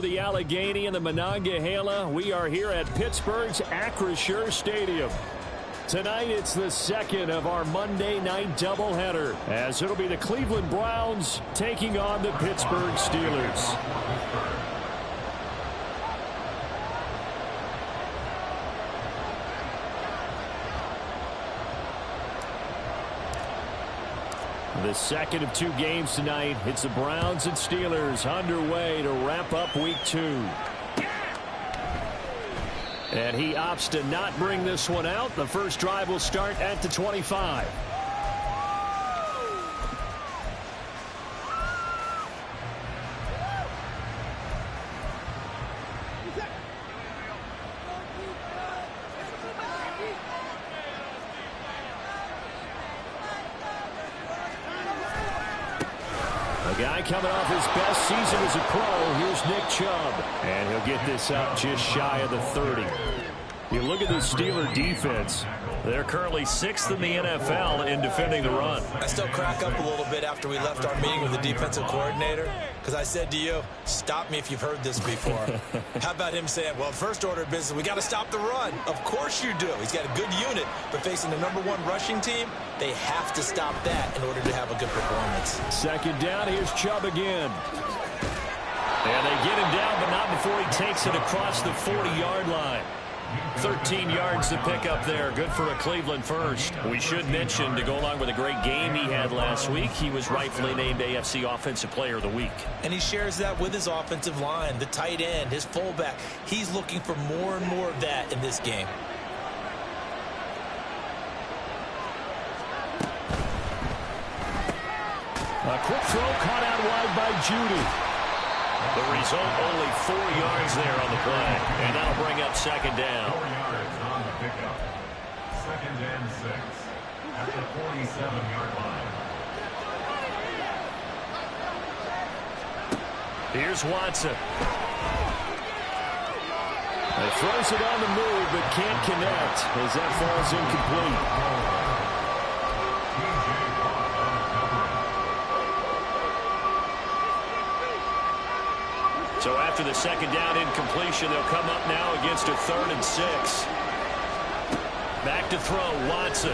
The Allegheny and the Monongahela. We are here at Pittsburgh's Acrisure Stadium. Tonight, it's the second of our Monday night doubleheader, as it'll be the Cleveland Browns taking on the Pittsburgh Steelers. The second of two games tonight. It's the Browns and Steelers underway to wrap up week 2. And he opts to not bring this one out. The first drive will start at the 25. Guy coming off his best season as a pro. Here's Nick Chubb. And he'll get this up just shy of the 30. You look at the Steeler defense. They're currently 6th in the NFL in defending the run. I still crack up a little bit after we left our meeting with the defensive coordinator, because I said to you, stop me if you've heard this before. How about him saying, well, first order of business, we got to stop the run. Of course you do. He's got a good unit, but facing the #1 rushing team, they have to stop that in order to have a good performance. Second down, here's Chubb again. And they get him down, but not before he takes it across the 40-yard line. 13 yards to pick up there. Good for a Cleveland first. We should mention, to go along with a great game he had last week, he was rightfully named AFC Offensive Player of the Week. And he shares that with his offensive line, the tight end, his fullback. He's looking for more and more of that in this game. A quick throw caught out wide by Judy. The result, only 4 yards there on the play. And that'll bring up second down. 4 yards on the pickup. Second and 6 at the 47-yard line. Here's Watson. He throws it on the move, but can't connect as that falls incomplete. So after the second down incompletion, they'll come up now against a 3rd and 6. Back to throw, Watson.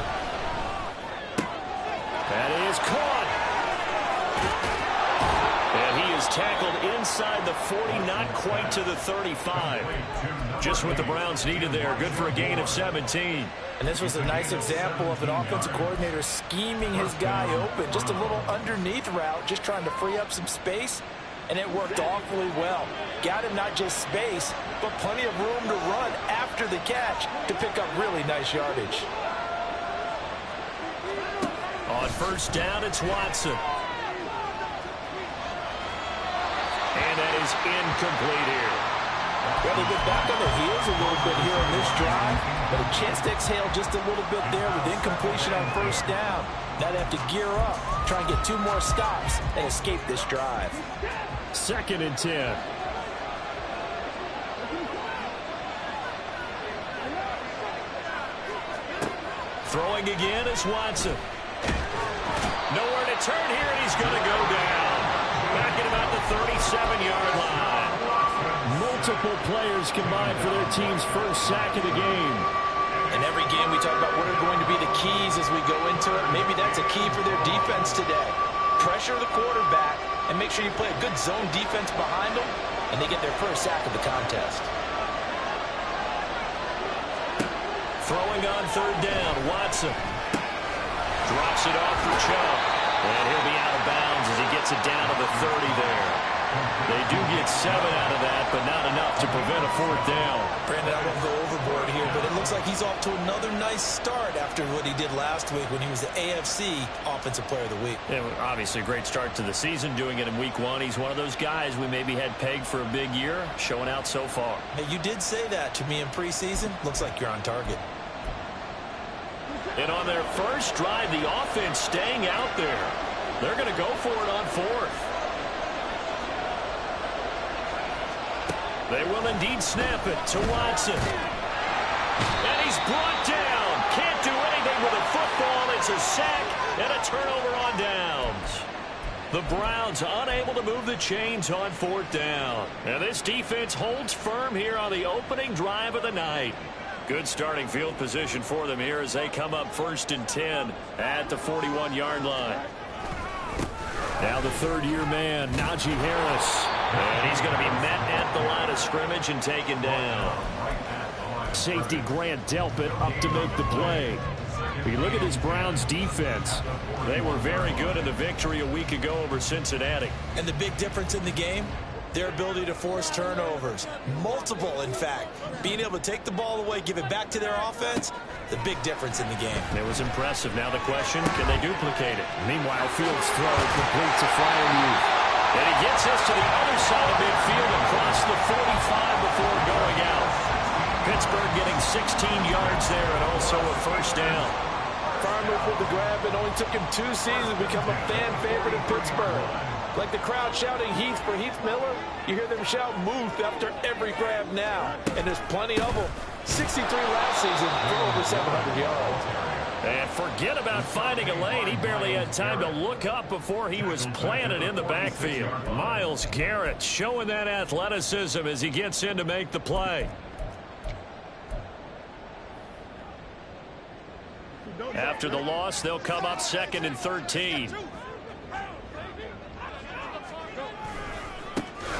That is caught. And he is tackled inside the 40, not quite to the 35. Just what the Browns needed there. Good for a gain of 17. And this was a nice example of an offensive coordinator scheming his guy open. Just a little underneath route, just trying to free up some space. And it worked awfully well. Got him not just space, but plenty of room to run after the catch to pick up really nice yardage. On first down, it's Watson. And that is incomplete here. Well, they get back on their heels a little bit here on this drive, but a chance to exhale just a little bit there with incompletion on first down. Now they have to gear up, try and get 2 more stops, and escape this drive. Second and 10. Throwing again is Watson. Nowhere to turn here, and he's going to go down. Back at about the 37-yard line. Multiple players combined for their team's first sack of the game. In every game we talk about what are going to be the keys as we go into it. Maybe that's a key for their defense today. Pressure the quarterback and make sure you play a good zone defense behind them, and they get their first sack of the contest. Throwing on third down, Watson. Drops it off for Chubb. And he'll be out of bounds as he gets it down to the 30 there. They do get 7 out of that, but not enough to prevent a 4th down. Brandon, I won't go overboard here, but it looks like he's off to another nice start after what he did last week when he was the AFC Offensive Player of the Week. Yeah, obviously a great start to the season, doing it in week 1. He's one of those guys we maybe had pegged for a big year, showing out so far. Hey, you did say that to me in preseason. Looks like you're on target. And on their first drive, the offense staying out there. They're going to go for it on 4th. They will indeed snap it to Watson. And he's brought down. Can't do anything with a football. It's a sack and a turnover on downs. The Browns unable to move the chains on 4th down. And this defense holds firm here on the opening drive of the night. Good starting field position for them here as they come up 1st and 10 at the 41-yard line. Now the third-year man, Najee Harris. And he's going to be met at the line of scrimmage and taken down. Safety Grant Delpit up to make the play. You look at this Browns defense. They were very good in the victory a week ago over Cincinnati. And the big difference in the game, their ability to force turnovers. Multiple, in fact. Being able to take the ball away, give it back to their offense, the big difference in the game. It was impressive. Now the question, can they duplicate it? Meanwhile, Fields' throw completes a Freiermuth. And he gets us to the other side of midfield across the 45 before going out. Pittsburgh getting 16 yards there and also a 1st down. Freiermuth with the grab. It only took him 2 seasons to become a fan favorite in Pittsburgh. Like the crowd shouting Heath for Heath Miller, you hear them shout Muth after every grab now. And there's plenty of them. 63 last season for over 700 yards. And forget about finding a lane. He barely had time to look up before he was planted in the backfield. Myles Garrett showing that athleticism as he gets in to make the play. After the loss, they'll come up 2nd and 13.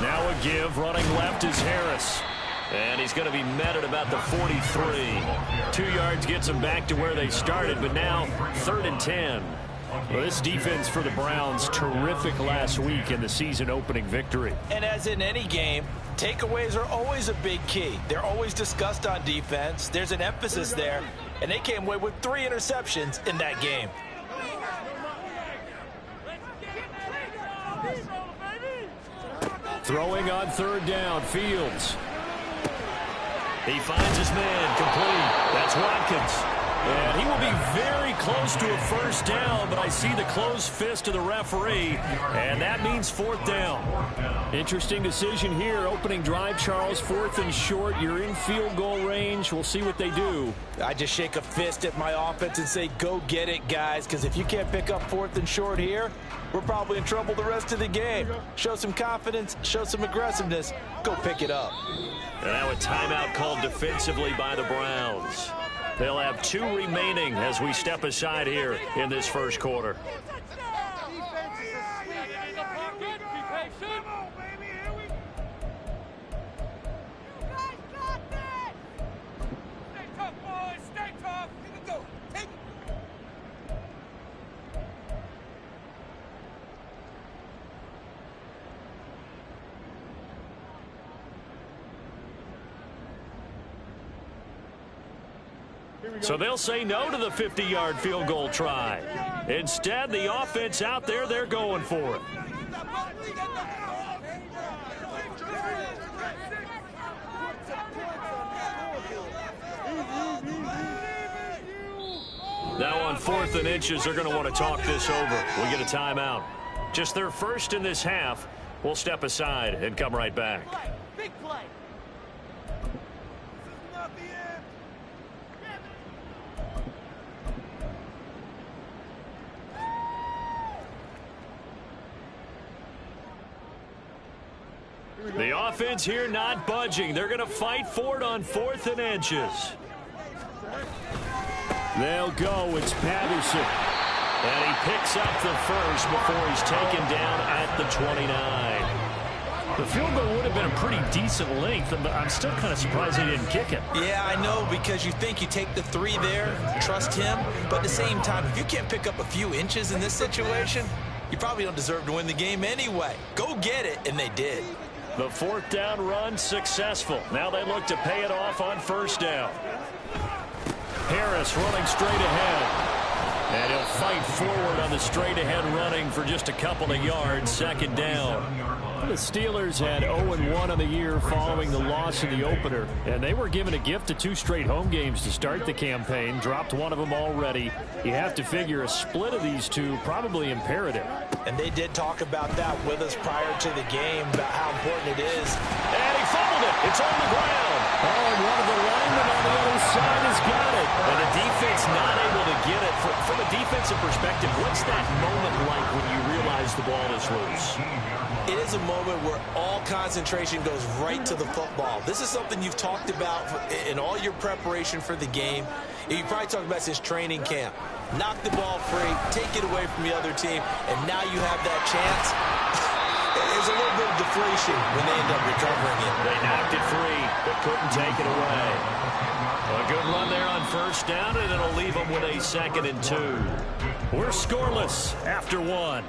Now a give, running left is Harris. And he's going to be met at about the 43. 2 yards gets them back to where they started, but now 3rd and 10. Well, this defense for the Browns, terrific last week in the season-opening victory. And as in any game, takeaways are always a big key. They're always discussed on defense. There's an emphasis there, and they came away with 3 interceptions in that game. Throwing on 3rd down, Fields. He finds his man, complete. That's Watkins. And he will be very close to a 1st down, but I see the closed fist of the referee, and that means 4th down. Interesting decision here. Opening drive, Charles, 4th and short. You're in field goal range. We'll see what they do. I just shake a fist at my offense and say, go get it, guys, because if you can't pick up 4th and short here, we're probably in trouble the rest of the game. Show some confidence, show some aggressiveness, go pick it up. And now a timeout called defensively by the Browns. They'll have 2 remaining as we step aside here in this 1st quarter. So they'll say no to the 50-yard field goal try. Instead, the offense out there, they're going for it. Now on 4th and inches, they're going to want to talk this over. We get a timeout. Just their first in this half. We'll step aside and come right back. Big play. The offense here not budging. They're going to fight for it on 4th and inches. They'll go. It's Patterson. And he picks up the first before he's taken down at the 29. The field goal would have been a pretty decent length, but I'm still kind of surprised he didn't kick it. Yeah, I know, because you think you take the 3 there, trust him. But at the same time, if you can't pick up a few inches in this situation, you probably don't deserve to win the game anyway. Go get it, and they did. The 4th down run successful. Now they look to pay it off on 1st down. Harris running straight ahead. And he'll fight forward on the straight ahead running for just a couple of yards. 2nd down. The Steelers had 0-1 on the year following the loss in the opener. And they were given a gift of 2 straight home games to start the campaign. Dropped one of them already. You have to figure a split of these 2 probably imperative. And they did talk about that with us prior to the game, about how important it is. And he fumbled it. It's on the ground. Oh, and one of the linemen on the other side has got it. And the defense not able to get it From a defensive perspective, what's that moment like when you realize the ball is loose? It is a moment where all concentration goes right to the football. This is something you've talked about in all your preparation for the game. You probably talked about since training camp. Knock the ball free, take it away from the other team, and now you have that chance. There's a little bit of deflation when they end up recovering it. They knocked it free, but couldn't take it away. A good run there on first down, and it'll leave them with a 2nd and 2. We're scoreless after 1.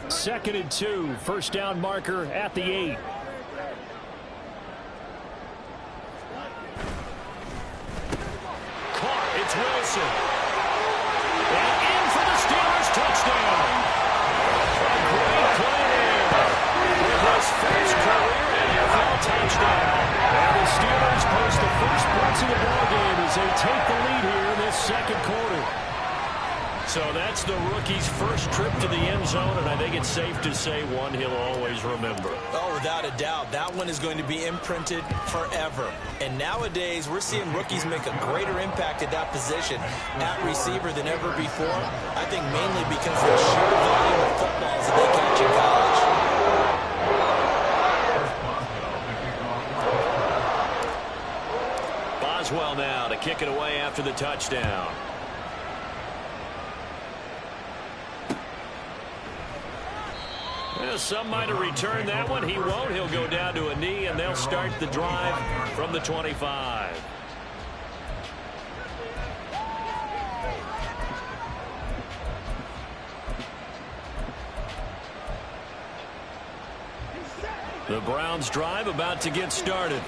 Second and 2, first down marker at the 8. Caught, it's Wilson. And in for the Steelers, touchdown. A great play there. With his first career NFL touchdown. And the Steelers post the first points of the ballgame as they take the lead here in this second quarter. So that's the rookie's first trip to the end zone, and I think it's safe to say one he'll always remember. Oh, without a doubt. That one is going to be imprinted forever. And nowadays, we're seeing rookies make a greater impact at that position at receiver than ever before. I think mainly because of the sheer volume of footballs that they catch in college. Boswell now to kick it away after the touchdown. Some might have returned that one. He won't. He'll go down to a knee, and they'll start the drive from the 25. The Browns drive about to get started.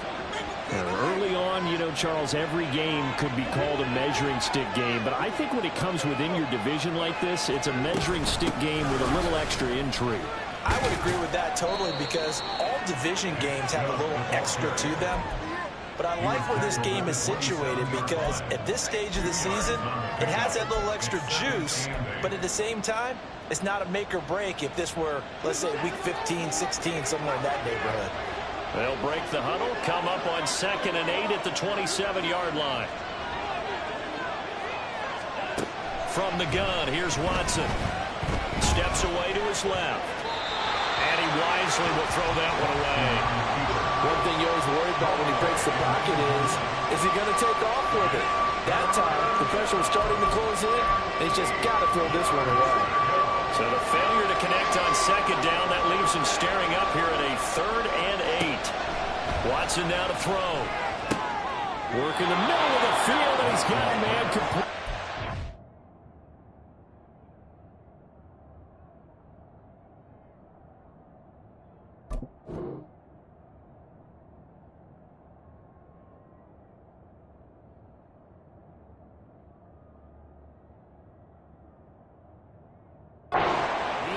Early on, you know, Charles, every game could be called a measuring stick game, but I think when it comes within your division like this, it's a measuring stick game with a little extra intrigue. I would agree with that totally because all division games have a little extra to them. But I like where this game is situated because at this stage of the season, it has that little extra juice, but at the same time, it's not a make or break if this were, let's say, week 15, 16, somewhere in that neighborhood. They'll break the huddle, come up on 2nd and 8 at the 27-yard line. From the gun, here's Watson. Steps away to his left. And he wisely will throw that one away. One thing you always worry about when he breaks the pocket is he going to take off with it? That time, the pressure was starting to close in, and he's just got to throw this one away. So the failure to connect on 2nd down, that leaves him staring up here at a 3rd and 8. Watson now to throw. Work in the middle of the field, and he's got a man complete.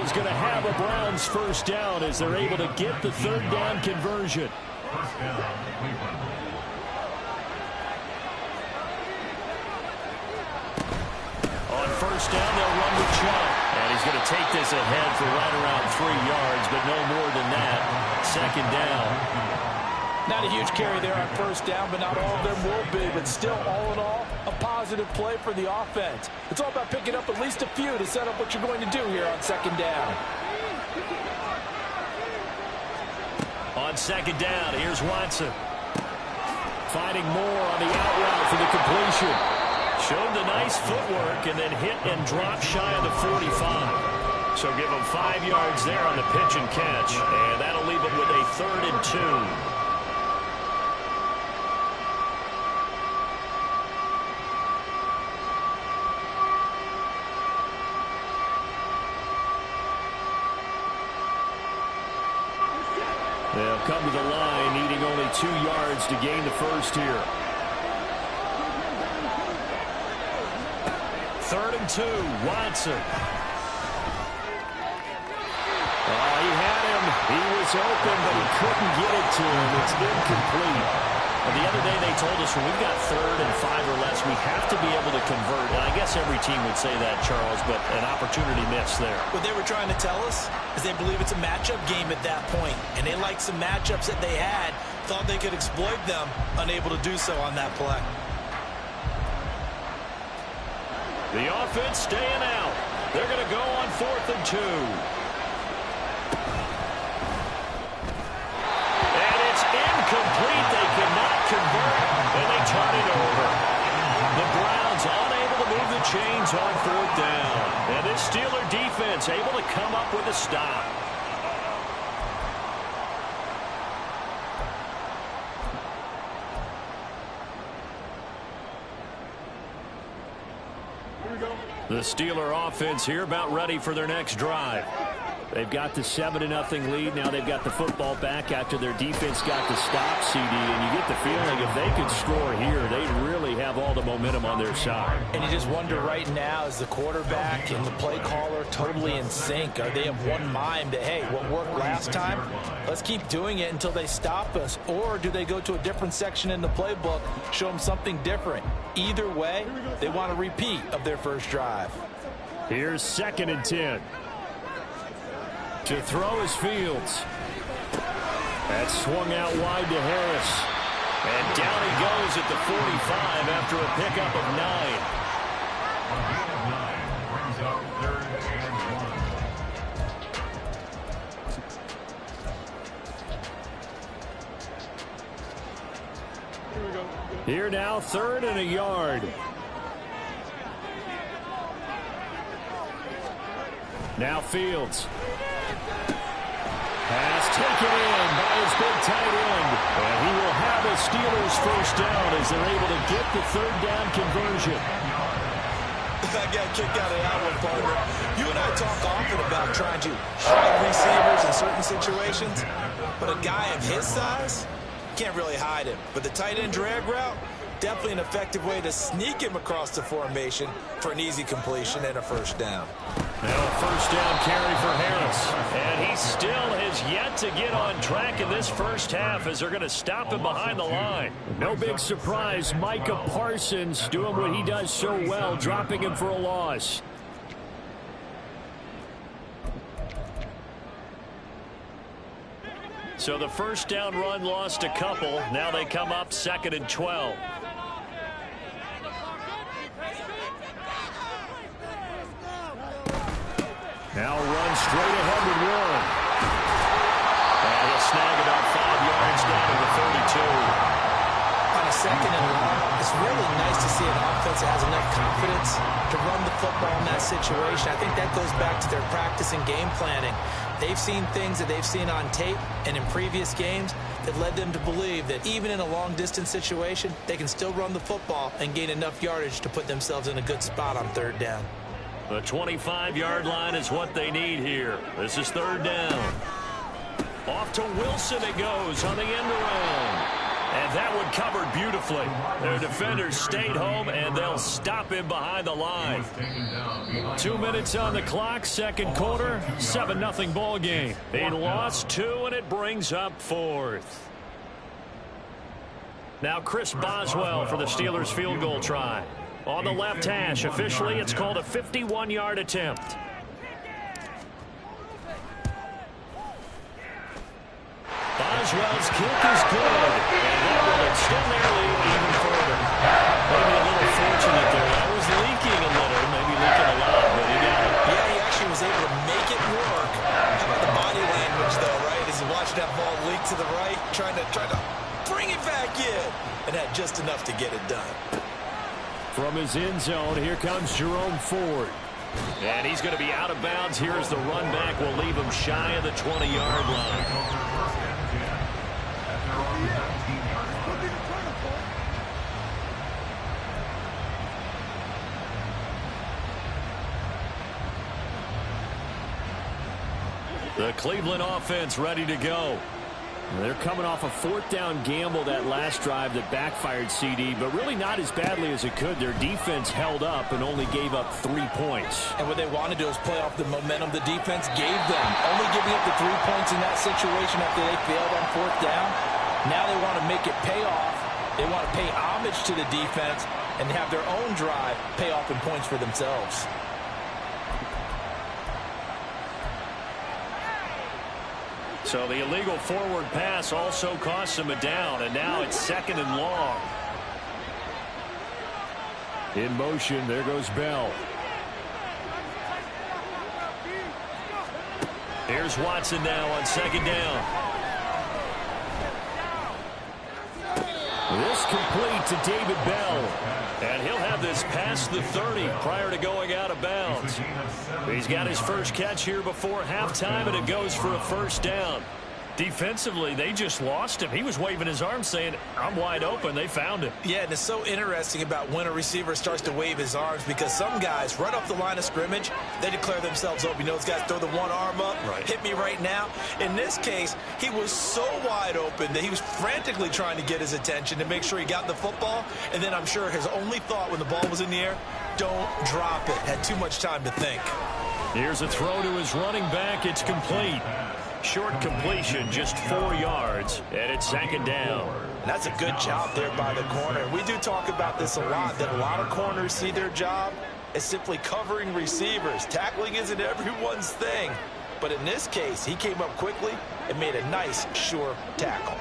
He's going to have a Browns first down as they're able to get the 3rd down conversion. First down, Cleveland. On first down, they'll run with Chubb. And he's going to take this ahead for right around 3 yards, but no more than that. 2nd down. Not a huge carry there on first down, but not all of them will be. But still, all in all, a positive play for the offense. It's all about picking up at least a few to set up what you're going to do here on 2nd down. On 2nd down, here's Watson. Finding more on the out route for the completion. Showed the nice footwork and then hit and drop shy of the 45. So give him 5 yards there on the pitch and catch. And that'll leave him with a 3rd and 2. They'll come to the line, needing only 2 yards to gain the first here. 3rd and 2, Watson. Oh, he had him. He was open, but he couldn't get it to him. It's incomplete. The other day they told us when we've got 3rd and 5 or less, we have to be able to convert. And I guess every team would say that, Charles, but an opportunity missed there. What they were trying to tell us is they believe it's a matchup game at that point, and they liked some matchups that they had, thought they could exploit them, unable to do so on that play. The offense staying out. They're going to go on 4th and 2. Incomplete. They cannot convert, and they turn it over. The Browns unable to move the chains on 4th down. And this Steeler defense able to come up with a stop. The Steeler offense here about ready for their next drive. They've got the 7-0 lead. Now they've got the football back after their defense got the stop, CD. And you get the feeling if they could score here, they'd really have all the momentum on their side. And you just wonder right now, is the quarterback and the play caller totally in sync? Are they of one mind that, hey, what worked last time, let's keep doing it until they stop us? Or do they go to a different section in the playbook, show them something different? Either way, they want a repeat of their first drive. Here's 2nd and 10. To throw is Fields. That's swung out wide to Harris. And down he goes at the 45 after a pickup of 9. Here now, 3rd and a yard. Now Fields. Pass taken in by his big tight end. And he will have a Steelers first down as they're able to get the 3rd down conversion. I got kicked out of that one, partner. You and I talk often about trying to hide receivers in certain situations, but a guy of his size can't really hide him. But the tight end drag route, definitely an effective way to sneak him across the formation for an easy completion and a first down. Now a first down carry for Harris. And he still has yet to get on track in this first half as they're going to stop him behind the line. No big surprise, Micah Parsons doing what he does so well, dropping him for a loss. So the first down run lost a couple. Now they come up 2nd and 12. Now run straight ahead with Warren. And he'll snag about 5 yards down to the 32. On a 2nd and long, it's really nice to see an offense that has enough confidence to run the football in that situation. I think that goes back to their practice and game planning. They've seen things that they've seen on tape and in previous games that led them to believe that even in a long-distance situation, they can still run the football and gain enough yardage to put themselves in a good spot on 3rd down. The 25-yard line is what they need here. This is 3rd down. Off to Wilson it goes on the end around. And that one covered beautifully. Their defenders stayed home, and they'll stop him behind the line. 2 minutes on the clock, 2nd quarter, 7-0 ball game. They lost 2, and it brings up 4th. Now Chris Boswell for the Steelers field goal try. On the left hash, officially it's called a 51-yard attempt. Boswell's kick is good, and that will extend their lead even further. Maybe a little fortunate there. That was leaking a little, maybe leaking a lot, but he got it. Yeah, he actually was able to make it work. How about the body language, though, right? As he watched that ball leak to the right, trying to bring it back in, and had just enough to get it done. From his end zone, here comes Jerome Ford. And he's going to be out of bounds here as the run back will leave him shy of the 20-yard line. The Cleveland offense ready to go. They're coming off a 4th down gamble that last drive that backfired, CD, but really not as badly as it could. Their defense held up and only gave up 3 points. And what they want to do is play off the momentum the defense gave them. Only giving up the 3 points in that situation after they failed on 4th down. Now they want to make it pay off They want to pay homage to the defense and have their own drive pay off in points for themselves. So the illegal forward pass also costs him a down, and now it's 2nd and long. In motion, there goes Bell. Here's Watson now on 2nd down. This complete to David Bell. And he'll have this past the 30 prior to going out of bounds. He's got his first catch here before halftime, and it goes for a 1st down. Defensively, they just lost him. He was waving his arms saying, I'm wide open. They found him. Yeah, and it's so interesting about when a receiver starts to wave his arms, because some guys, right off the line of scrimmage, they declare themselves open. You know, those guys throw the one arm up, hit me right now. In this case, he was so wide open that he was frantically trying to get his attention to make sure he got the football. And then I'm sure his only thought when the ball was in the air, don't drop it. Had too much time to think. Here's a throw to his running back. It's complete. Short completion, just 4 yards, and it's 2nd down. And that's a good job there by the corner. We do talk about this a lot, that a lot of corners see their job as simply covering receivers. Tackling isn't everyone's thing. But in this case, he came up quickly and made a nice, sure tackle.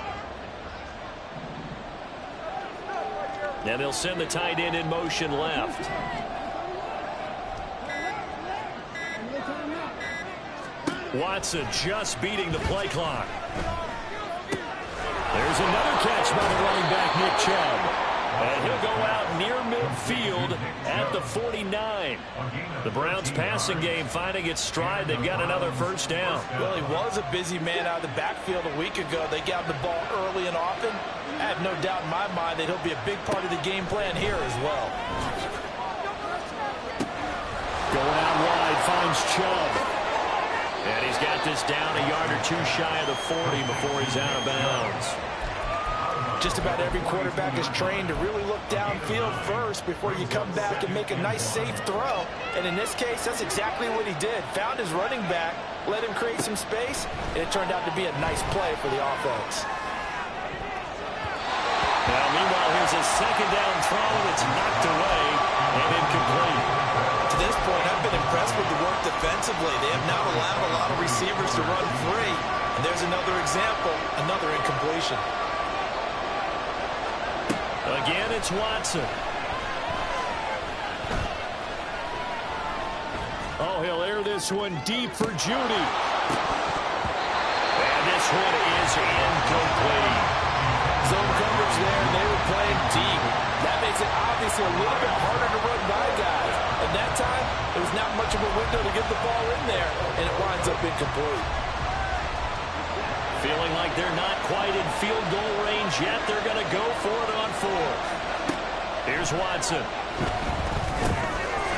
And they'll send the tight end in motion left. Watson just beating the play clock. There's another catch by the running back, Nick Chubb. And he'll go out near midfield at the 49. The Browns passing game finding its stride. They've got another 1st down. Well, he was a busy man out of the backfield a week ago. They got the ball early and often. I have no doubt in my mind that he'll be a big part of the game plan here as well. Going out wide, finds Chubb. And he's got this down a yard or 2 shy of the 40 before he's out of bounds. Just about every quarterback is trained to really look downfield first before you come back and make a nice, safe throw. And in this case, that's exactly what he did. Found his running back, let him create some space, and it turned out to be a nice play for the offense. Now, meanwhile, here's a 2nd down throw that's knocked away and incomplete. To this point, I've been impressed with the work defensively. They have not allowed a lot of receivers to run free. And there's another example, another incompletion. Again, it's Watson. Oh, he'll air this one deep for Judy. And this one is incomplete. Zone coverage there, and they were playing deep. That makes it obviously a little bit harder to run by guys. At that time, it was not much of a window to get the ball in there, and it winds up incomplete. Feeling like they're not quite in field goal range yet. They're going to go for it on 4th. Here's Watson.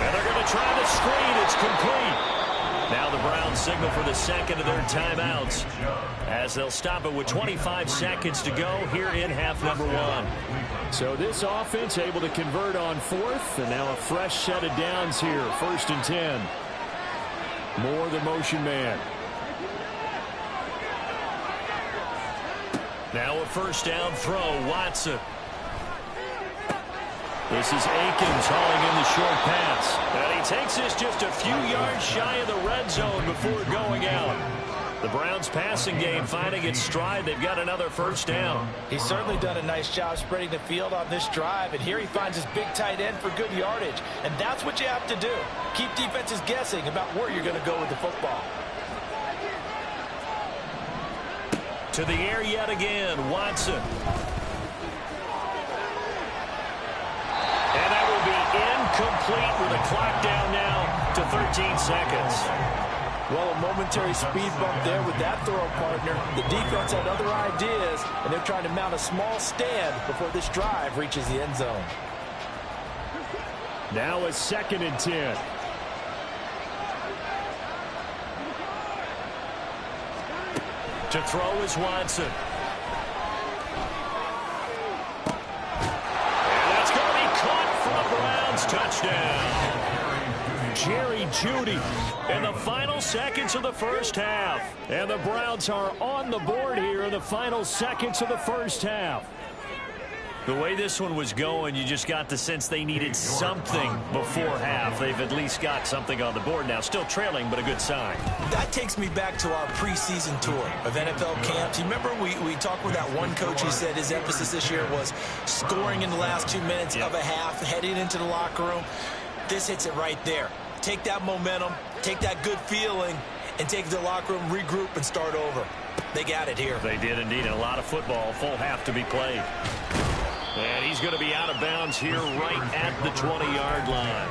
And they're going to try the screen. It's complete. Now the Browns signal for the 2nd of their timeouts as they'll stop it with 25 seconds to go here in half number 1. So this offense able to convert on 4th, and now a fresh set of downs here, 1st and 10. More the motion man. Now a 1st down throw, Watson. This is Akins hauling in the short pass. And he takes this just a few yards shy of the red zone before going out. The Browns passing game finding its stride. They've got another 1st down. He's certainly done a nice job spreading the field on this drive. And here he finds his big tight end for good yardage. And that's what you have to do. Keep defenses guessing about where you're going to go with the football. To the air yet again, Watson. And that will be incomplete with a clock down now to 13 seconds. Well, a momentary speed bump there with that throw partner. The defense had other ideas, and they're trying to mount a small stand before this drive reaches the end zone. Now a 2nd and 10. To throw is Watson. And that's going to be caught for the Browns. Touchdown. Jerry Jeudy in the final seconds of the 1st half. And the Browns are on the board here in the final seconds of the 1st half. The way this one was going, you just got the sense they needed something before half. They've at least got something on the board now. Still trailing, but a good sign. That takes me back to our preseason tour of NFL camps. You remember we talked with that one coach who said his emphasis this year was scoring in the last 2 minutes of a half, heading into the locker room. This hits it right there. Take that momentum, take that good feeling, and take the locker room, regroup, and start over. They got it here. They did indeed, and a lot of football, full half to be played. And he's going to be out of bounds here right at the 20-yard line.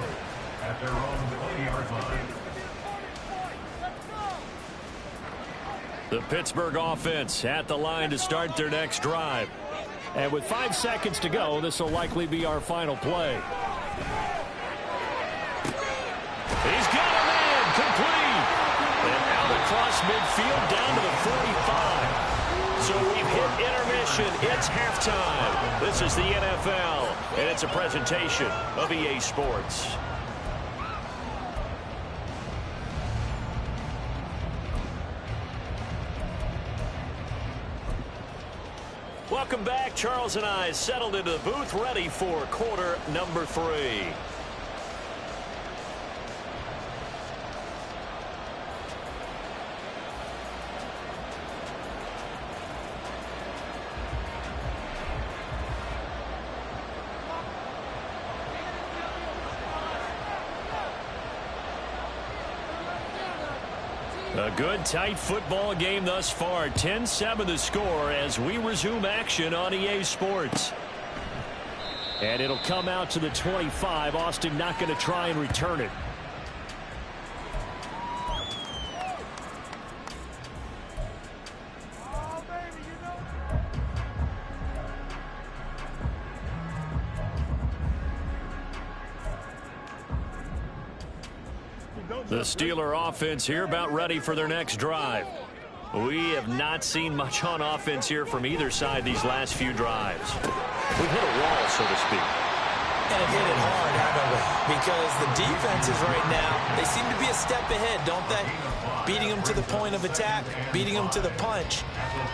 At their own 20-yard line. The Pittsburgh offense at the line to start their next drive. And with 5 seconds to go, this will likely be our final play. He's got a man complete. And out across midfield down to the 45. So we've hit intermission. It's halftime. This is the NFL, and it's a presentation of EA Sports. Welcome back. Charles and I settled into the booth, ready for quarter number 3. A good, tight football game thus far. 10-7 the score as we resume action on EA Sports. And it'll come out to the 25. Austin not going to try and return it. The Steeler offense here about ready for their next drive. We have not seen much on offense here from either side these last few drives. We've hit a wall, so to speak. And have hit it hard, haven't we? Because the defenses right now, they seem to be a step ahead, don't they? Beating them to the point of attack, beating them to the punch.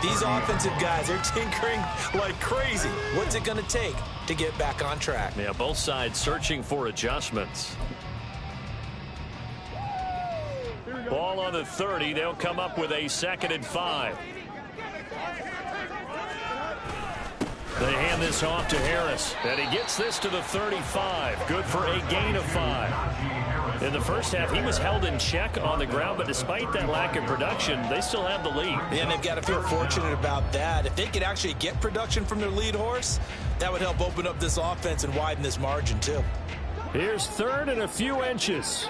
These offensive guys are tinkering like crazy. What's it going to take to get back on track? Yeah, both sides searching for adjustments. Ball on the 30. They'll come up with a 2nd and 5. They hand this off to Harris. And he gets this to the 35. Good for a gain of 5. In the first half, he was held in check on the ground, but despite that lack of production, they still have the lead. And they've got to feel fortunate about that. If they could actually get production from their lead horse, that would help open up this offense and widen this margin, too. Here's 3rd and a few inches.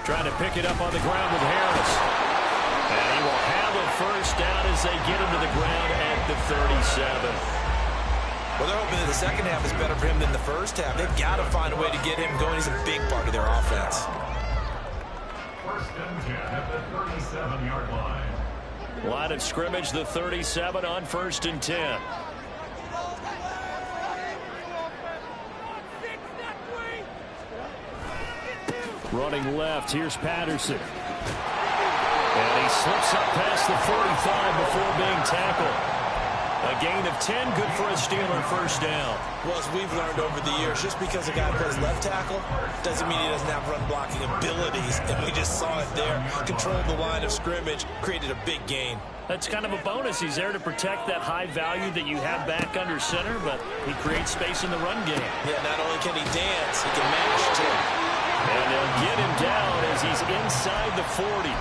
Trying to pick it up on the ground with Harris. And he will have a first down as they get him to the ground at the 37. Well, they're hoping that the second half is better for him than the first half. They've got to find a way to get him going. He's a big part of their offense. 1st and 10 at the 37-yard line. Line of scrimmage, the 37 on 1st and 10. Running left, here's Patterson. And he slips up past the 45 before being tackled. A gain of 10, good for a Steeler first down. Well, as we've learned over the years, just because a guy plays left tackle doesn't mean he doesn't have run blocking abilities. And we just saw it there. Controlled the line of scrimmage, created a big gain. That's kind of a bonus. He's there to protect that high value that you have back under center, but he creates space in the run game. Yeah, not only can he dance, he can mash, too. And they'll get him down as he's inside the 40.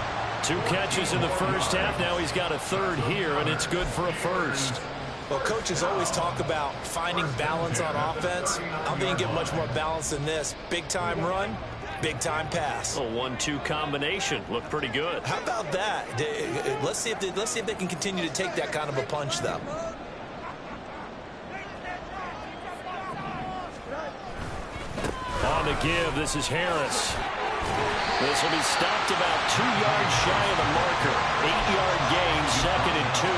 2 catches in the first half. Now he's got a 3rd here, and it's good for a first. Well, coaches always talk about finding balance on offense. I don't think you get much more balance than this. Big-time run, big-time pass. A 1-2 combination. Looked pretty good. How about that? Let's see if they can continue to take that kind of a punch, though. On the give, this is Harris. This will be stopped about 2 yards shy of the marker. 8-yard gain, 2nd and 2.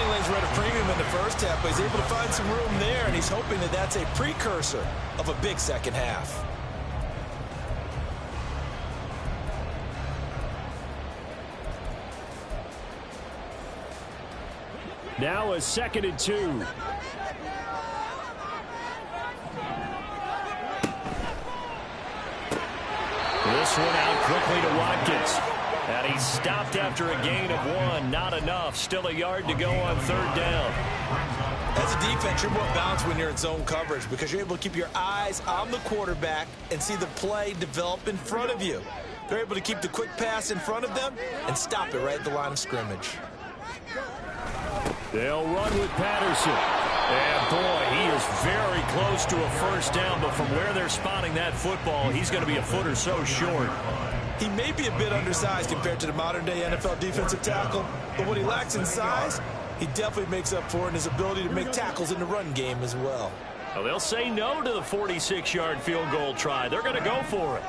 running lanes were at a premium in the first half, but he's able to find some room there, and he's hoping that that's a precursor of a big second half. Now a 2nd and 2. This one out quickly to Watkins. And he's stopped after a gain of 1. Not enough. Still a yard to go on 3rd down. As a defense, you're more balanced when you're in zone coverage because you're able to keep your eyes on the quarterback and see the play develop in front of you. They're able to keep the quick pass in front of them and stop it right at the line of scrimmage. They'll run with Patterson. And, boy, he is very close to a 1st down, but from where they're spotting that football, he's going to be a foot or so short. He may be a bit undersized compared to the modern-day NFL defensive tackle, but what he lacks in size, he definitely makes up for in his ability to make tackles in the run game as well. Well, they'll say no to the 46-yard field goal try. They're going to go for it.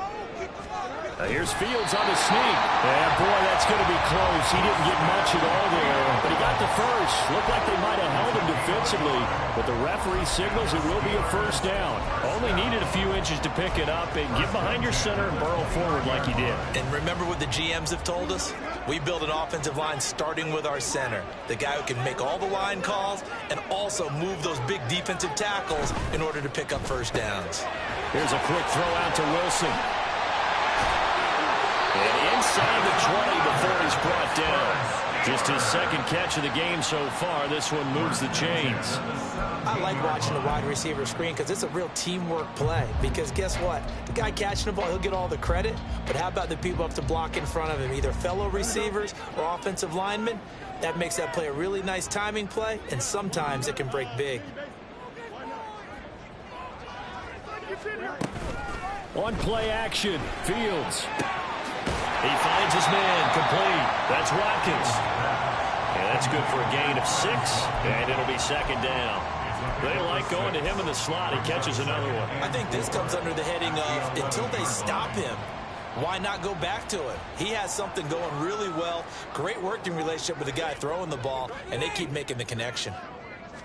Here's Fields on the sneak. And, boy, that's going to be close. He didn't get much at all there, but he got the first. Looked like they might have held him defensively, but the referee signals it will be a 1st down. Only needed a few inches to pick it up and get behind your center and burrow forward like he did. And remember what the GMs have told us? We build an offensive line starting with our center, the guy who can make all the line calls and also move those big defensive tackles in order to pick up 1st downs. Here's a quick throw out to Wilson. And inside the 20 before he's brought down. Just his 2nd catch of the game so far. This one moves the chains. I like watching the wide receiver screen because it's a real teamwork play. Because guess what? The guy catching the ball, he'll get all the credit. But how about the people up to block in front of him, either fellow receivers or offensive linemen? That makes that play a really nice timing play, and sometimes it can break big. On play action, Fields. He finds his man, complete. That's Watkins. And that's good for a gain of 6, and it'll be 2nd down. They like going to him in the slot. He catches another one. I think this comes under the heading of until they stop him, why not go back to it? He has something going really well. Great working relationship with the guy throwing the ball, and they keep making the connection.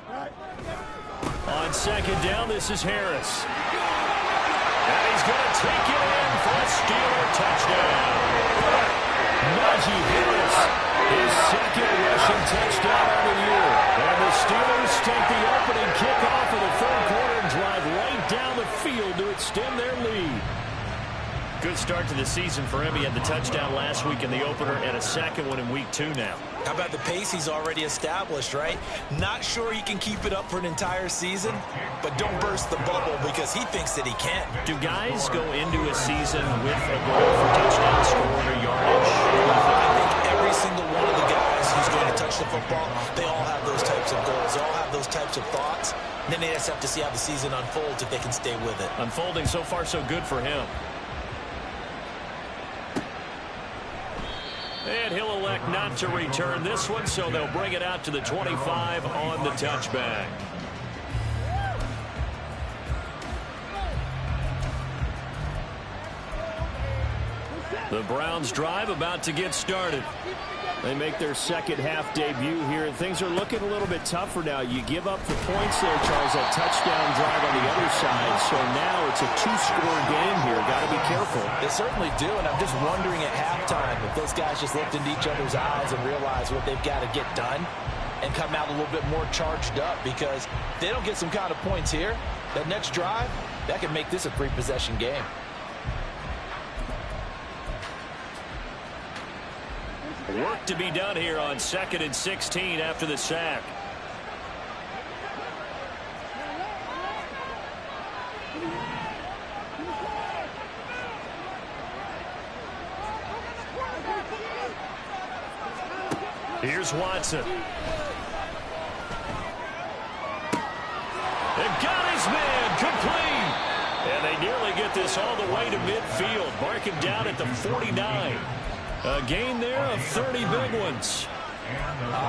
On 2nd down, this is Harris. And he's going to take it in for a Steeler touchdown. Najee Harris, his 2nd rushing touchdown of the year. And the Steelers take the opening kickoff of the 3rd quarter and drive right down the field to extend their lead. Good start to the season for him. He had the touchdown last week in the opener and a 2nd one in week 2 now. How about the pace he's already established, right? Not sure he can keep it up for an entire season, but don't burst the bubble because he thinks that he can. Do guys go into a season with a goal for touchdown scoring or yardage? I think every single one of the guys who's going to touch the football, they all have those types of goals. They all have those types of thoughts. And then they just have to see how the season unfolds if they can stay with it. Unfolding so far so good for him. And he'll elect not to return this one, so they'll bring it out to the 25 on the touchback. The Browns drive about to get started. They make their 2nd half debut here, and things are looking a little bit tougher now. You give up the points there, Charles, that touchdown drive on the other side. So now it's a 2-score game here. Got to be careful. They certainly do, and I'm just wondering at halftime if those guys just looked into each other's eyes and realized what they've got to get done and come out a little bit more charged up, because if they don't get some kind of points here, that next drive, that can make this a 3-possession game. Work to be done here on 2nd and 16 after the sack. Here's Watson. They've got his man complete. And they nearly get this all the way to midfield. Mark him down at the 49. A gain there of 30 big ones.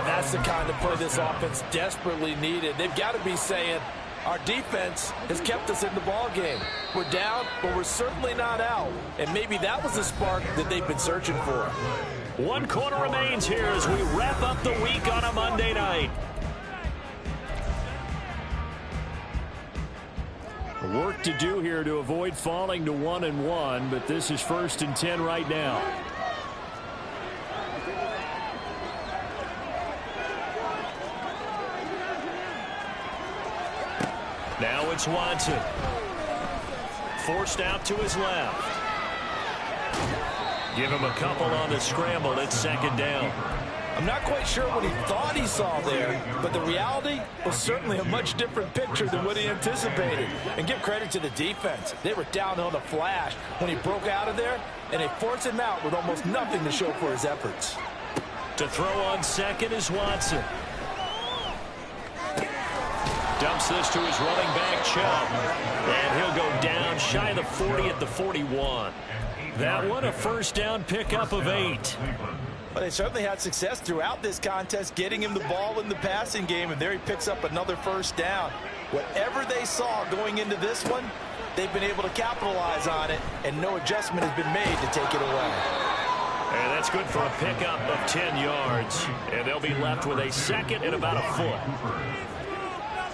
That's the kind of play this offense desperately needed. They've got to be saying, our defense has kept us in the ball game. We're down, but we're certainly not out. And maybe that was the spark that they've been searching for. 1 quarter remains here as we wrap up the week on a Monday night. Work to do here to avoid falling to 1-1, but this is 1st and 10 right now. Now it's Watson. Forced out to his left. Give him a couple on the scramble. It's 2nd down. I'm not quite sure what he thought he saw there, but the reality was certainly a much different picture than what he anticipated. And give credit to the defense. They were down on the flash when he broke out of there, and they forced him out with almost nothing to show for his efforts. To throw on 2nd is Watson. Dumps this to his running back, Chubb. And he'll go down shy of the 40 at the 41. That one a 1st down pickup of 8. Well, they certainly had success throughout this contest getting him the ball in the passing game, and there he picks up another 1st down. Whatever they saw going into this one, they've been able to capitalize on it, and no adjustment has been made to take it away. And that's good for a pickup of 10 yards. And they'll be left with a 2nd and about a foot.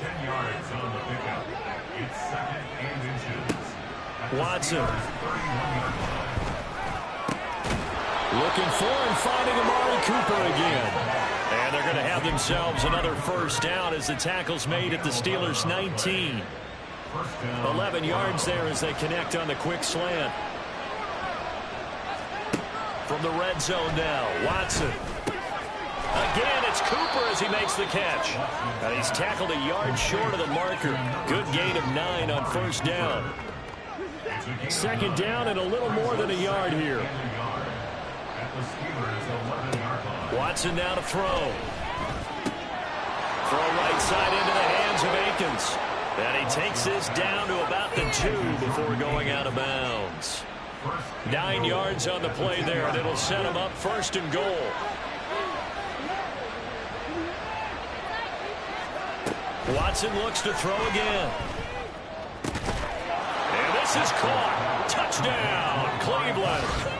10 yards on the pickup. It's 2nd and inches. Watson. Looking for and finding Amari Cooper again. And they're going to have themselves another 1st down as the tackle's made at the Steelers' 19. 11 yards there as they connect on the quick slant. From the red zone now, Watson. Again, it's Cooper as he makes the catch. And he's tackled a yard short of the marker. Good gain of 9 on 1st down. 2nd down and a little more than a yard here. Watson now to throw. Throw right side into the hands of Akins. And he takes this down to about the 2 before going out of bounds. 9 yards on the play there, and it'll set him up 1st and goal. Watson looks to throw again. And this is caught. Touchdown, Cleveland.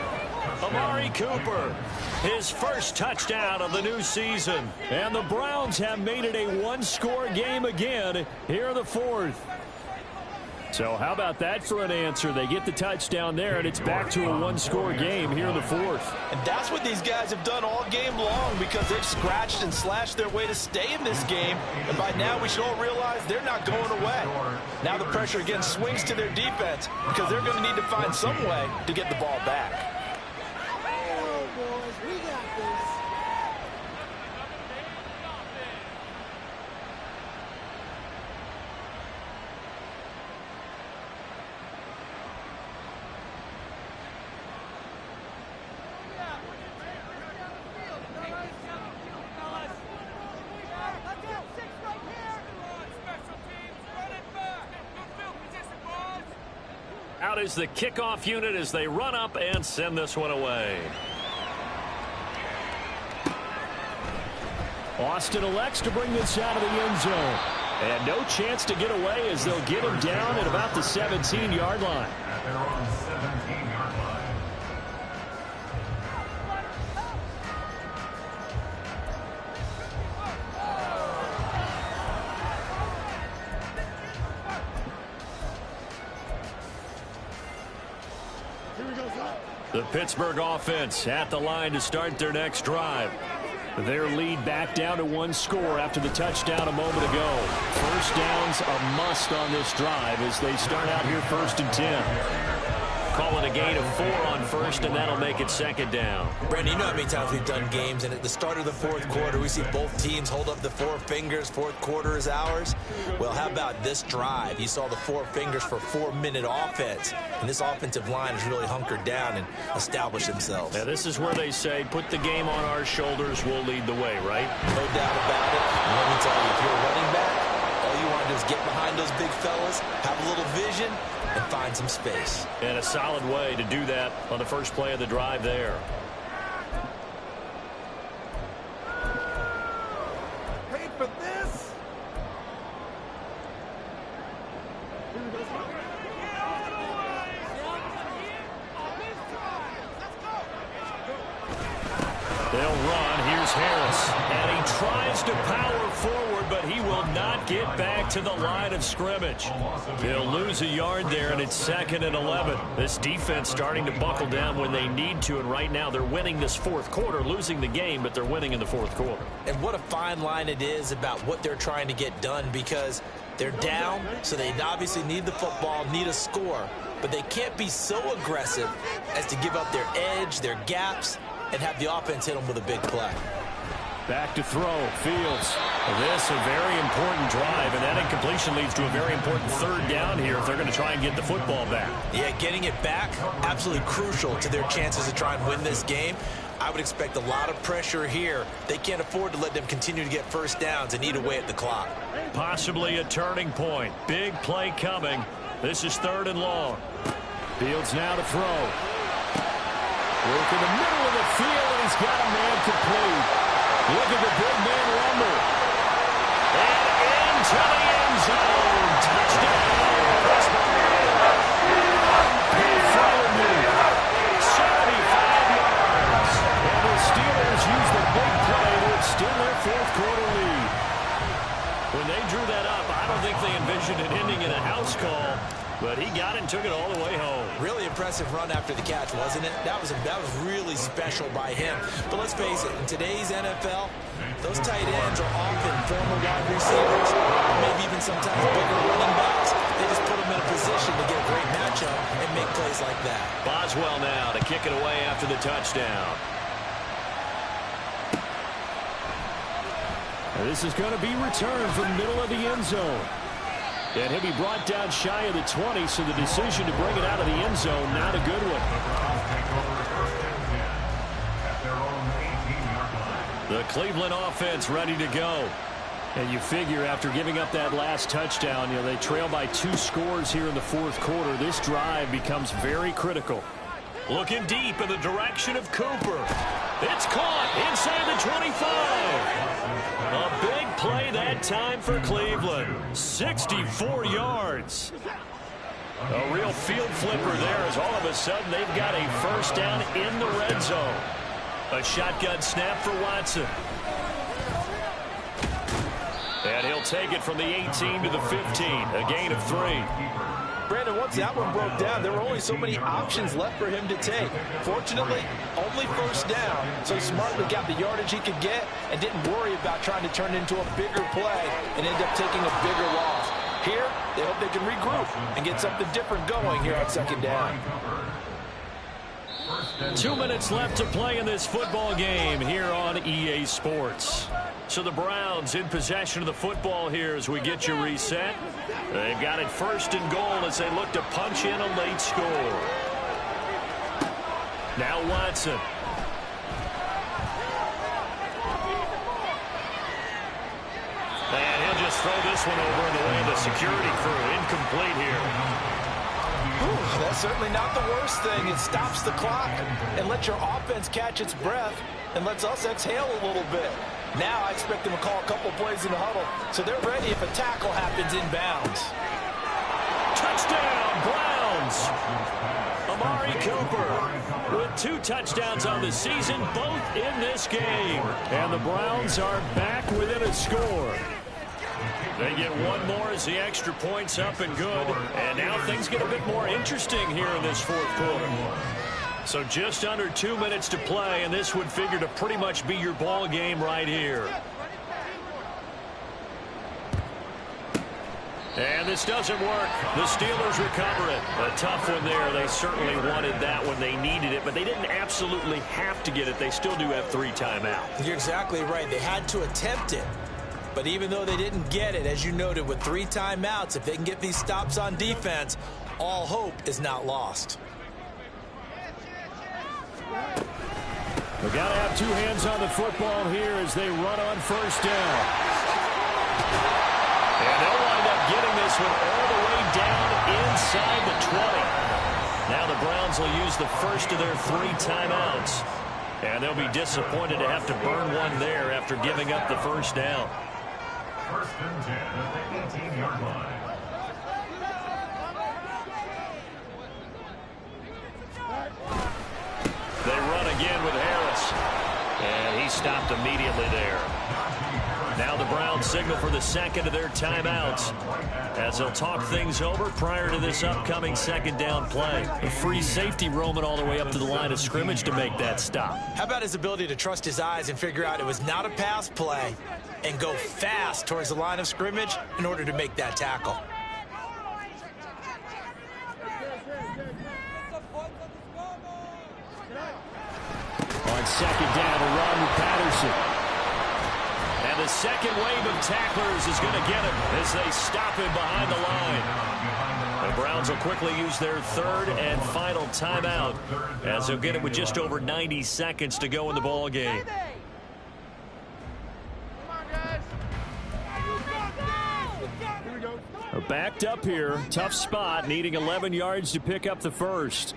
Amari Cooper, his 1st touchdown of the new season. And the Browns have made it a 1-score game again here in the 4th. So how about that for an answer? They get the touchdown there, and it's back to a 1-score game here in the 4th. And that's what these guys have done all game long, because they've scratched and slashed their way to stay in this game. And by now we should all realize they're not going away. Now the pressure again swings to their defense, because they're going to need to find some way to get the ball back. Out is the kickoff unit as they run up and send this one away. Austin elects to bring this out of the end zone. And no chance to get away as they'll get him down at about the 17-yard line. At their own 17-yard line. The Pittsburgh offense at the line to start their next drive. Their lead back down to 1 score after the touchdown a moment ago. 1st down's a must on this drive as they start out here 1st and 10. Call it a gain of 4 on 1st, and that'll make it 2nd down. Brandon, you know how many times we've done games, and at the start of the 4th quarter, we see both teams hold up the 4 fingers, 4th quarter is ours. Well, how about this drive? You saw the 4 fingers for 4-minute offense, and this offensive line has really hunkered down and established themselves. Now, this is where they say, put the game on our shoulders, we'll lead the way, right? No doubt about it. And let me tell you, if you're a running back, all you want to do is get behind those big fellas, have a little vision, and find some space. And a solid way to do that on the first play of the drive there. Paid for this? They'll run. Here's Harris. And he tries to power forward, but he will not get back to the line of scrimmage. He'll lose a yard there, and it's 2nd and 11. This defense starting to buckle down when they need to, and right now they're winning this fourth quarter, losing the game, but they're winning in the fourth quarter. And what a fine line it is about what they're trying to get done, because they're down, so they obviously need the football, need a score, but they can't be so aggressive as to give up their edge, their gaps, and have the offense hit them with a big play. Back to throw, Fields. This a very important drive, and that incompletion leads to a very important 3rd down here if they're going to try and get the football back. Yeah, getting it back, absolutely crucial to their chances to try and win this game. I would expect a lot of pressure here. They can't afford to let them continue to get first downs and eat away at the clock. Possibly a turning point. Big play coming. This is 3rd and long. Fields now to throw. Work in the middle of the field, and he's got a man complete. Look at the big man rumble. And into the end zone. Touchdown, Pittsburgh. Big follow move. 75 yards. And the Steelers use the big play to extend their fourth quarter lead. When they drew that up, I don't think they envisioned it ending in a house call, but he got it and took it all the way home. Really impressive run after the catch, wasn't it? That was really special by him. But let's face it, in today's NFL, those tight ends are often former wide receivers, maybe even sometimes bigger running backs. They just put them in a position to get a great matchup and make plays like that. Boswell now to kick it away after the touchdown. This is going to be returned from the middle of the end zone. And he'll be brought down shy of the 20, so the decision to bring it out of the end zone, not a good one. The Cleveland offense ready to go. And you figure after giving up that last touchdown, they trail by 2 scores here in the fourth quarter. This drive becomes very critical. Looking deep in the direction of Cooper. It's caught inside the 25. A big play that time for Cleveland. 64 yards. A real field flipper there as all of a sudden they've got a first down in the red zone. A shotgun snap for Watson. And he'll take it from the 18 to the 15. A gain of 3. Brandon, once that one broke down, there were only so many options left for him to take. Fortunately, only first down, so he smartly got the yardage he could get and didn't worry about trying to turn it into a bigger play and end up taking a bigger loss. Here, they hope they can regroup and get something different going here on 2nd down. 2 minutes left to play in this football game here on EA Sports. So the Browns in possession of the football here as we get you reset. They've got it 1st and goal as they look to punch in a late score. Now Watson. And he'll just throw this one over in the way of the security crew. Incomplete here. That's certainly not the worst thing. It stops the clock and lets your offense catch its breath and lets us exhale a little bit. Now I expect them to call a couple plays in the huddle, so they're ready if a tackle happens inbounds. Touchdown, Browns! Amari Cooper with 2 touchdowns on the season, both in this game. And the Browns are back within a score. They get one more as the extra point's up and good. And now things get a bit more interesting here in this fourth quarter. So just under 2 minutes to play, and this would figure to pretty much be your ball game right here. And this doesn't work. The Steelers recover it. A tough one there. They certainly wanted that when they needed it, but they didn't absolutely have to get it. They still do have 3 timeouts. You're exactly right. They had to attempt it. But even though they didn't get it, as you noted, with 3 timeouts, if they can get these stops on defense, all hope is not lost. They've got to have 2 hands on the football here as they run on 1st down. And they'll wind up getting this one all the way down inside the 20. Now the Browns will use the first of their 3 timeouts. And they'll be disappointed to have to burn one there after giving up the first down. 1st and 10 at the 18-yard line. They run again with Harris. And he stopped immediately there. Now the Browns signal for the second of their timeouts as they'll talk things over prior to this upcoming second down play. A free safety roaming all the way up to the line of scrimmage to make that stop. How about his ability to trust his eyes and figure out it was not a pass play and go fast towards the line of scrimmage in order to make that tackle? On second down, a run with Patterson. And the second wave of tacklers is going to get him as they stop him behind the line. The Browns will quickly use their third and final timeout as they'll get it with just over 90 seconds to go in the ball game. Backed up here, tough spot, needing 11 yards to pick up the first.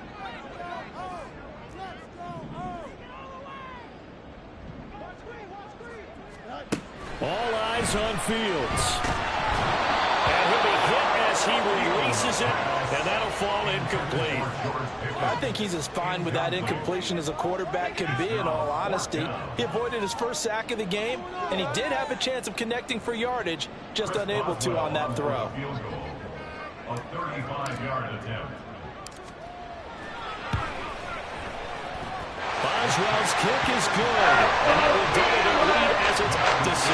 All eyes on Fields. And he'll be hit as he releases it, and that'll fall incomplete. I think he's as fine with that incompletion as a quarterback can be, in all honesty. He avoided his first sack of the game, and he did have a chance of connecting for yardage, just unable to on that throw. A 35-yard attempt. Boswell's kick is good, and they will double their lead as it's up to 6.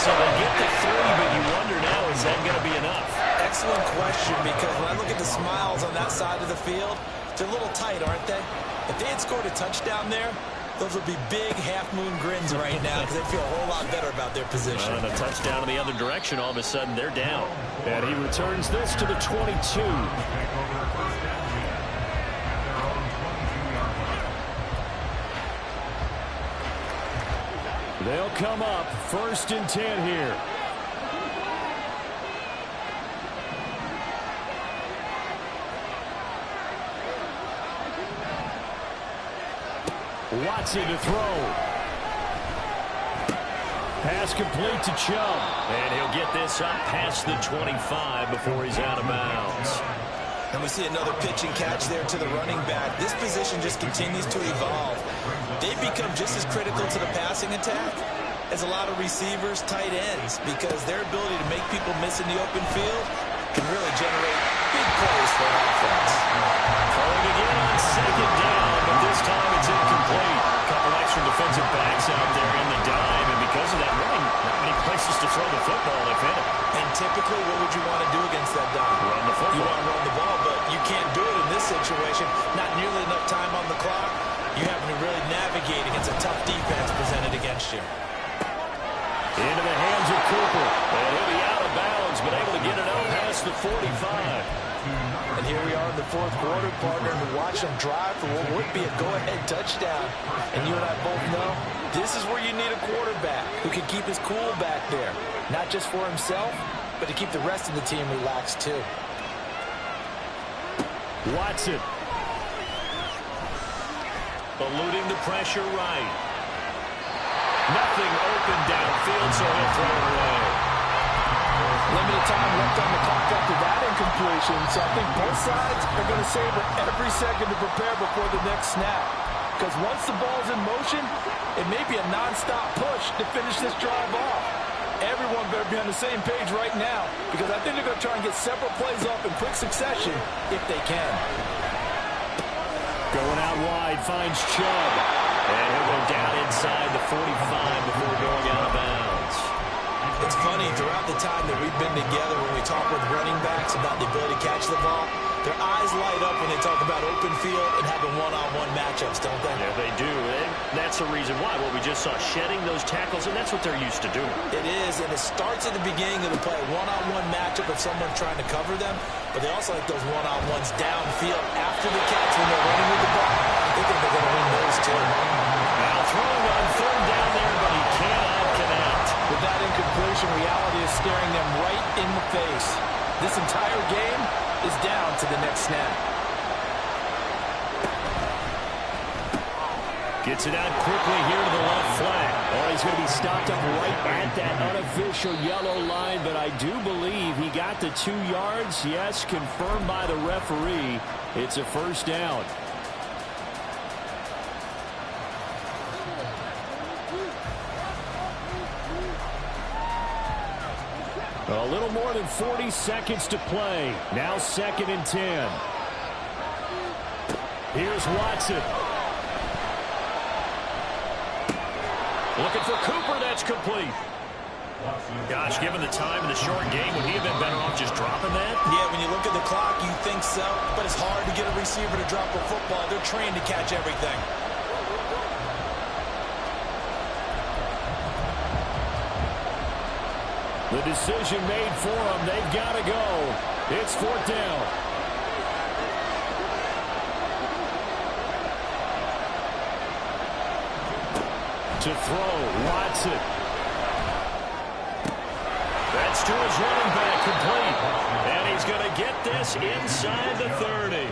So they get the 3, but you wonder now, is that going to be enough? Excellent question, because when I look at the smiles on that side of the field, they're a little tight, aren't they? If they had scored a touchdown there, those would be big half-moon grins right now because they'd feel a whole lot better about their position. And a touchdown in the other direction, all of a sudden they're down. And he returns this to the 22. They'll come up 1st and 10 here. Watson to throw. Pass complete to Chubb. And he'll get this up past the 25 before he's out of bounds. And we see another pitch and catch there to the running back. This position just continues to evolve. They become just as critical to the passing attack as a lot of receivers, tight ends, because their ability to make people miss in the open field can really generate big plays for an offense. Throwing again on second down, but this time it's incomplete. A couple extra defensive backs out there in the dime, and because of that, really not many places to throw the football, if any. And typically, what would you want to do against that dime? Run the football. You want to run the ball, but you can't do it in this situation. Not nearly enough time on the clock. You have to really navigate against a tough defense presented against you. Into the hands of Cooper. And he'll be out of bounds, but able to get it out past the 45. And here we are in the 4th quarter, partner, and we watch them drive for what would be a go-ahead touchdown. And you and I both know this is where you need a quarterback who can keep his cool back there. Not just for himself, but to keep the rest of the team relaxed too. Watson. Eluding the pressure right. Nothing open downfield, so he'll throw it away. Limited time left on the clock after that incompletion, so I think both sides are going to savor every second to prepare before the next snap. Because once the ball's in motion, it may be a non-stop push to finish this drive off. Everyone better be on the same page right now, because I think they're going to try and get several plays off in quick succession if they can. Going out wide, finds Chubb. And he'll go down inside the 45 before going out of bounds. It's funny, throughout the time that we've been together, when we talk with running backs about the ability to catch the ball, their eyes light up when they talk about open field and having one-on-one matchups, don't they? Yeah, they do. And that's the reason why. Well, we just saw shedding those tackles, and that's what they're used to doing. It is, and it starts at the beginning of the play, one-on-one matchup of someone trying to cover them, but they also like those one-on-ones downfield after the catch when they're running with the ball. They think they're going to win those too. Now throwing on 3rd down there, but he cannot connect. With that incompletion, reality is staring them right in the face. This entire game is down to the next snap. Gets it out quickly here to the left flank. Oh, he's going to be stopped up right at that unofficial yellow line, but I do believe he got the 2 yards. Yes, confirmed by the referee. It's a 1st down. A little more than 40 seconds to play. Now 2nd and 10. Here's Watson. Looking for Cooper. That's complete. Gosh, given the time in the short game, would he have been better off just dropping that? Yeah, when you look at the clock, you think so. But it's hard to get a receiver to drop a football. They're trained to catch everything. The decision made for them. They've got to go. It's 4th down. To throw, Watson. That's to his running back, complete. And he's going to get this inside the 30. It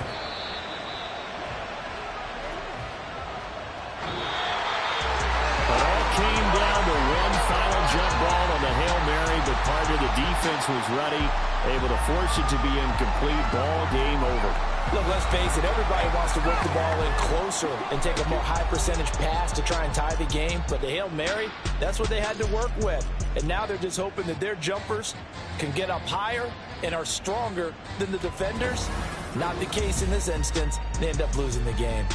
all came down to one final jump ball on the Hail Mary, but part of the defense was ready, able to force it to be incomplete. Ball game over. Look, let's face it, everybody wants to work the ball in closer and take a more high percentage pass to try and tie the game. But the Hail Mary, that's what they had to work with. And now they're just hoping that their jumpers can get up higher and are stronger than the defenders. Not the case in this instance. They end up losing the game.